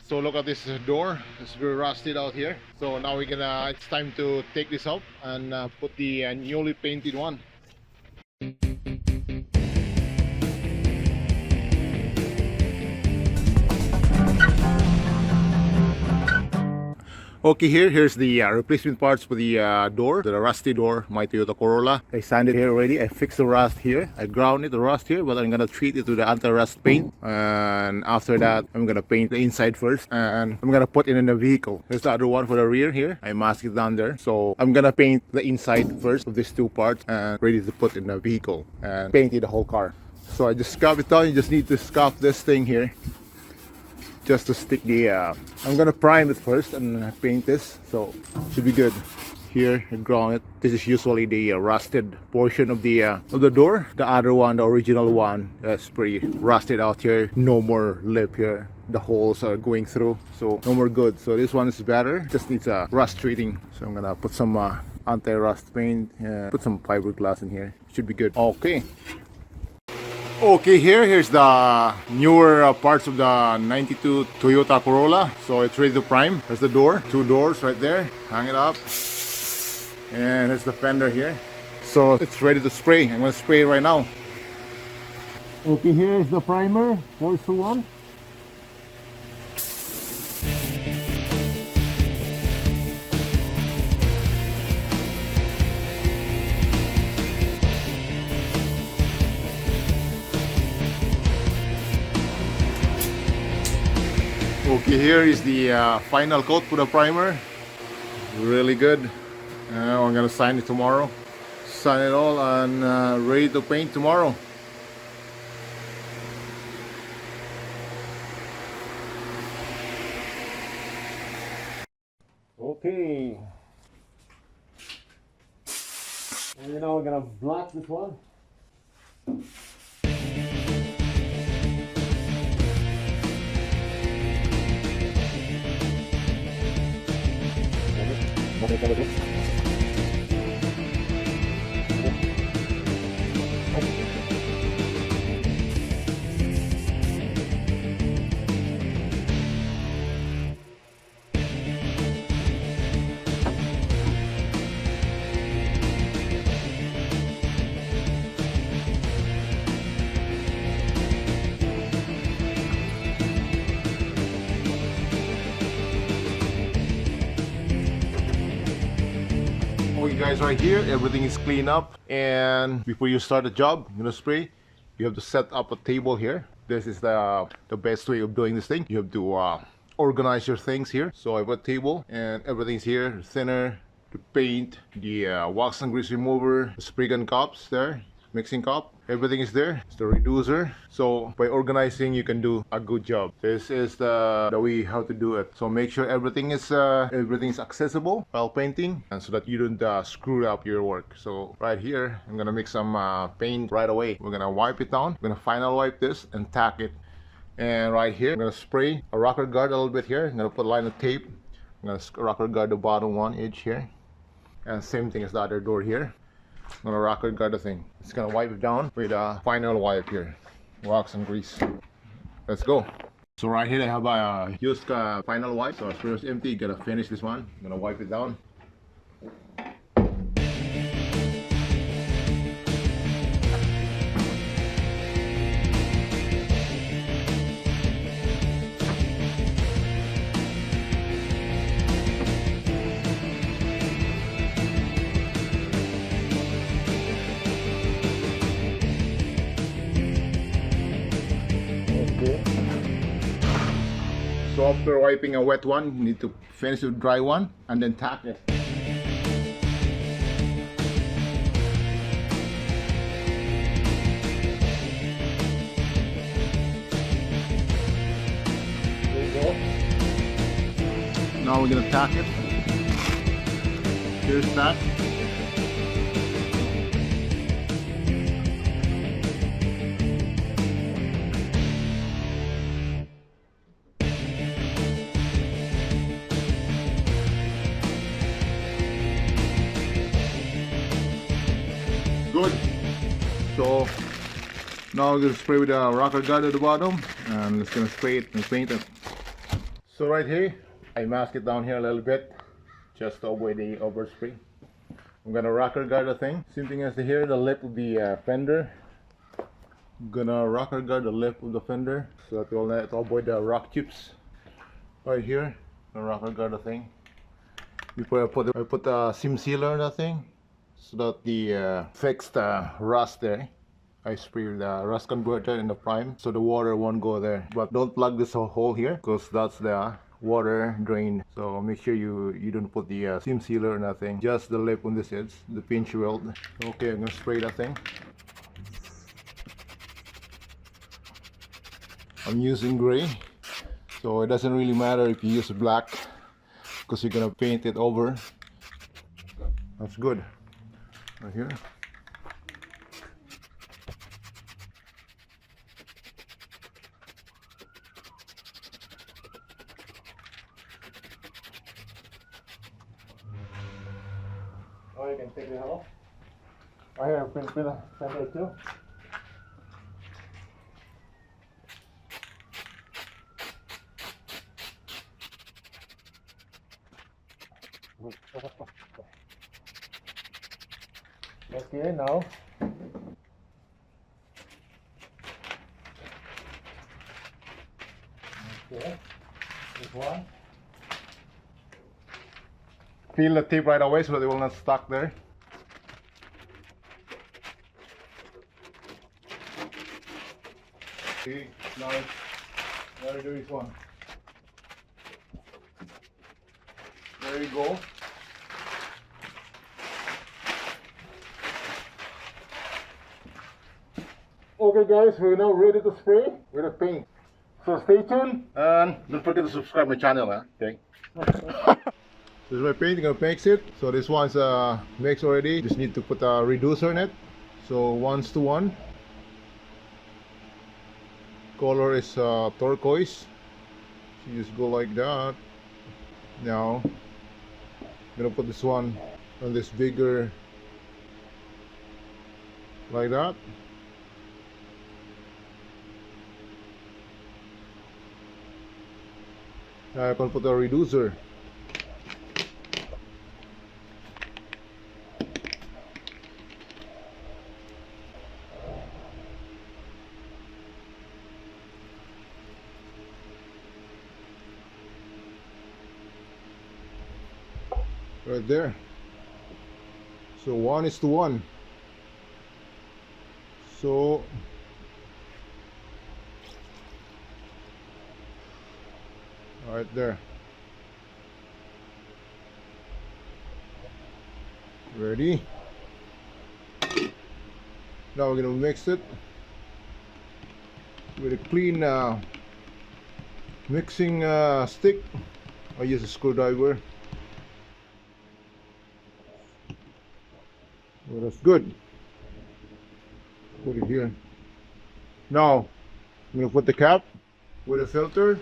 So look at this door. It's very rusted out here. So now it's time to take this up and put the newly painted one. Okay, here's the replacement parts for the door, the rusty door, my Toyota Corolla. I sanded here already. I fixed the rust here. I grounded the rust here, but I'm gonna treat it with the anti-rust paint. And after that, I'm gonna paint the inside first, and I'm gonna put it in the vehicle. There's the other one for the rear here. I masked it down there. So I'm gonna paint the inside first of these two parts and ready to put in the vehicle and paint the whole car. So I just scuff it down. You just need to scuff this thing here, just to stick the I'm gonna prime it first and paint this, so should be good. Here I ground it. This is usually the rusted portion of the door. The other one, the original one, is pretty rusted out here. No more lip here. The holes are going through, so no more good. So this one is better, just needs a rust treating. So I'm gonna put some anti-rust paint, put some fiberglass in here. Should be good. Okay, here's the newer parts of the 92 Toyota Corolla. So it's ready to prime. There's the door, two doors right there. Hang it up. And there's the fender here. So it's ready to spray. I'm gonna spray it right now. Okay, here's the primer. 4:1. Okay, here is the final coat for the primer. Really good. I'm gonna sign it tomorrow. Sign it all and ready to paint tomorrow. Okay. And now we're gonna black this one. Okay guys, right here everything is cleaned up, and before you start the job, spray, you have to set up a table here. This is the best way of doing this thing. You have to organize your things here. So I put a table and everything's here: the thinner, the paint, the wax and grease remover, the spray gun cups there, mixing cup, everything is there. It's the reducer. So by organizing, you can do a good job. This is the way how to do it. So make sure everything is accessible while painting, and so that you don't screw up your work. So right here, I'm gonna mix some paint right away. We're gonna wipe it down. We're gonna final wipe this and tack it. And right here, I'm gonna spray a rocker guard a little bit here. I'm gonna put a line of tape. I'm gonna rocker guard the bottom one edge here, and same thing as the other door here. I'm gonna rocker guard the thing. It's gonna wipe it down with a final wipe here, wax and grease. Let's go. So right here I have a used final wipe. So as soon as empty, gotta finish this one. I'm gonna wipe it down. So after wiping a wet one, you need to finish with dry one and then tack it. There you go. Now we're gonna tack it. Here's that. Good. So now we're going to spray with a rocker guard at the bottom, and it's going to spray it and paint it. So right here, I mask it down here a little bit, just to avoid the overspray. I'm gonna rocker guard the thing. Same thing as here, the lip of the fender. I'm gonna rocker guard the lip of the fender so that will not avoid the rock chips. Right here, I'm gonna rocker guard the thing. Before I put a seam sealer on that thing so that the fixed rust there. I spray the rust converter in the prime so the water won't go there. But don't plug this hole here because that's the water drain. So make sure you don't put the seam sealer or nothing. Just the lip on this edge, the pinch weld. Okay, I'm gonna spray that thing. I'm using gray, so it doesn't really matter if you use black because you're gonna paint it over. That's good. Right here. Oh, you can take it off. I have a fender too. Okay, now. Okay, this one. Peel the tape right away so that it will not stuck there. Okay, now let's do this one. There you go. Okay guys, we're now ready to spray with the paint. So stay tuned and don't forget to subscribe my channel, okay? This is my paint, I'm gonna mix it. So this one's mixed already. Just need to put a reducer in it. So 1:1. Color is turquoise. So you just go like that. Now I'm gonna put this one on this bigger, like that. I can put a reducer. Right there. So 1:1. So right there. Ready? Now we're gonna mix it with a clean mixing stick. I use a screwdriver. Well, that's good. Put it here. Now I'm gonna put the cap with a filter.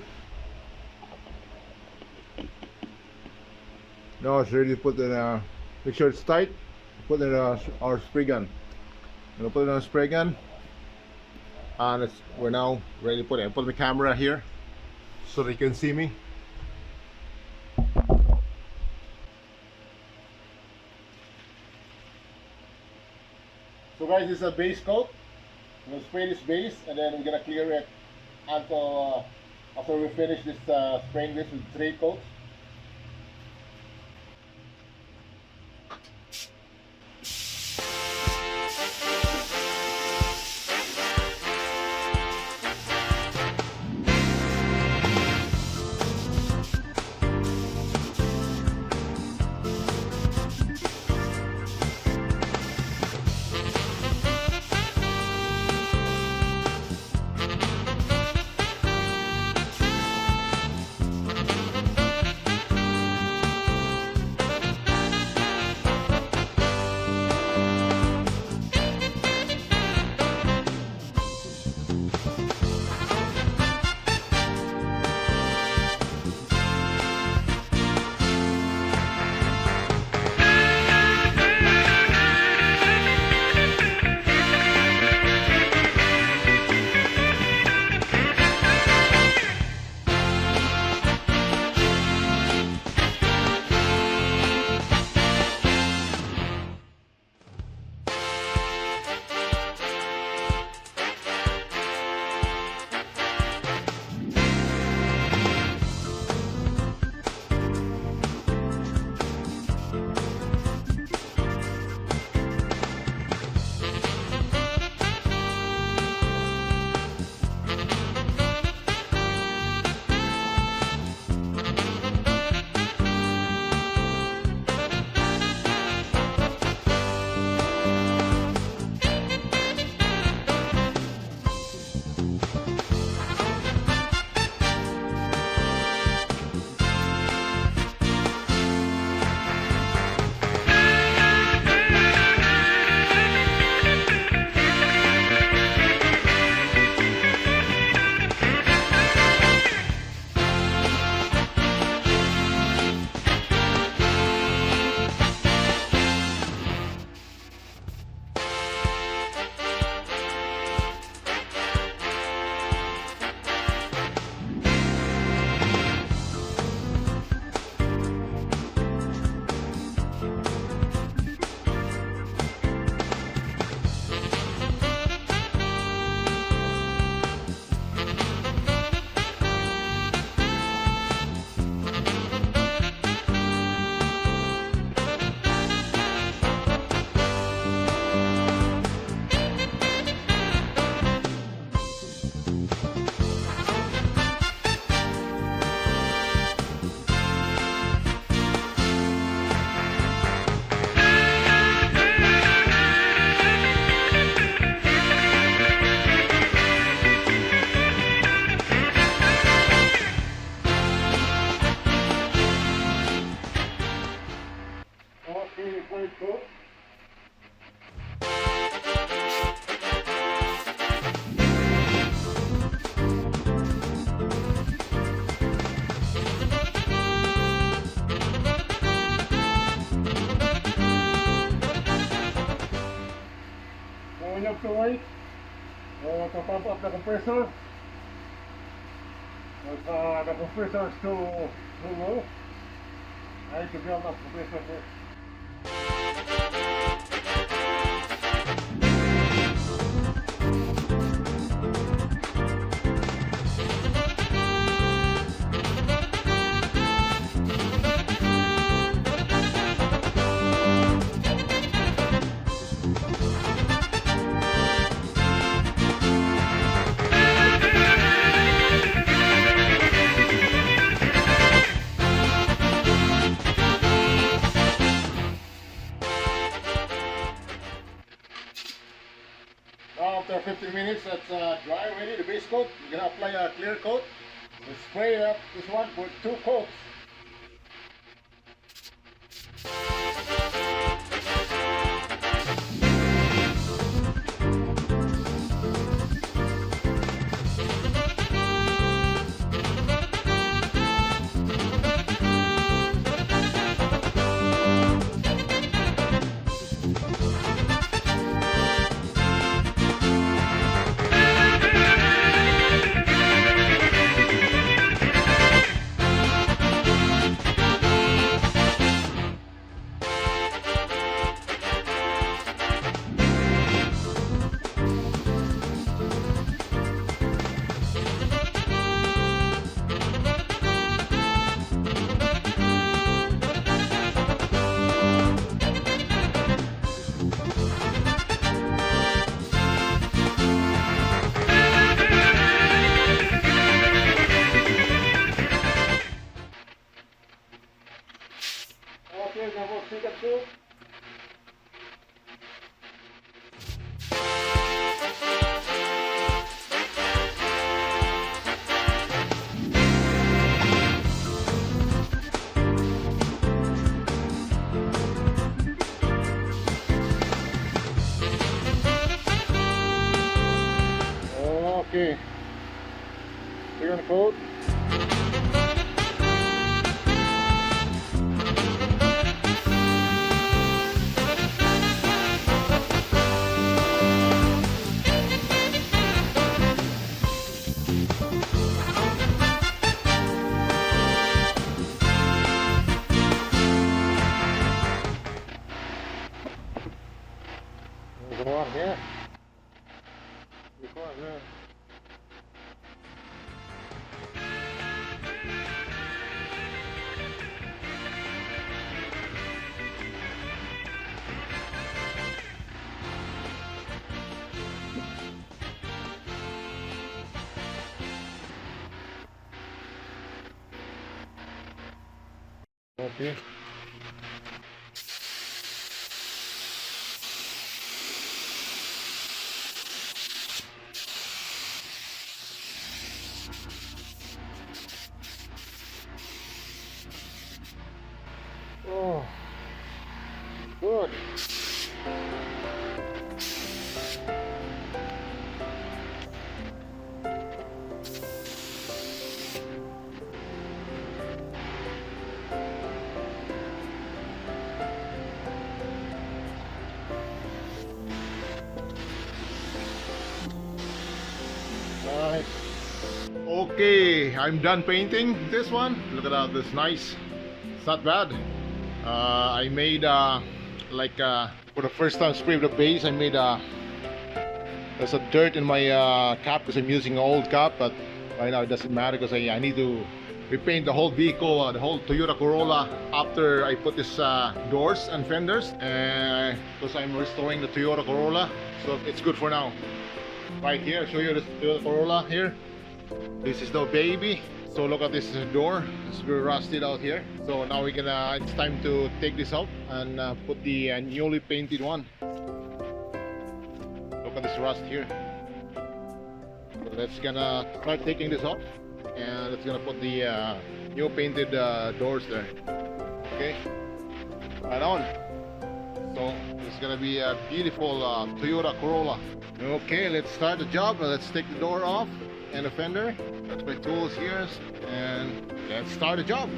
Now it's ready to put in make sure it's tight. Put in our spray gun. I'm gonna put it on a spray gun, and we're now ready to put it. I put my camera here so they can see me. So guys, this is a base coat. I'm gonna spray this base, and then we're gonna clear it until after we finish this spraying this with 3 coats. spray to pump up the compressor. Because the compressor is too low. I need to build up compressor here. Now after 15 minutes, that's dry already, the base coat. You're gonna apply a clear coat. We spray up this one with 2 coats. Okay, now we'll take it through. Okay, second coat. Go on here. Go on there. Okay. Oh, good. Nice. Okay, I'm done painting this one. Look at that, this nice. It's not bad. I made for the first time spray of the base. I made there's a dirt in my cap because I'm using an old cap, but right now it doesn't matter because I need to repaint the whole vehicle, the whole Toyota Corolla after I put this doors and fenders, because I'm restoring the Toyota Corolla, so it's good for now. Right here, I'll show you the Toyota Corolla here. This is the baby. So look at this door, it's very rusted out here. So now we can it's time to take this out and put the newly painted one. Look at this rust here. So let's gonna start taking this off, and it's gonna put the new painted doors there. Okay, right on. So it's gonna be a beautiful Toyota Corolla. Okay, let's start the job. Let's take the door off and the fender. That's my tools here, and let's start the job.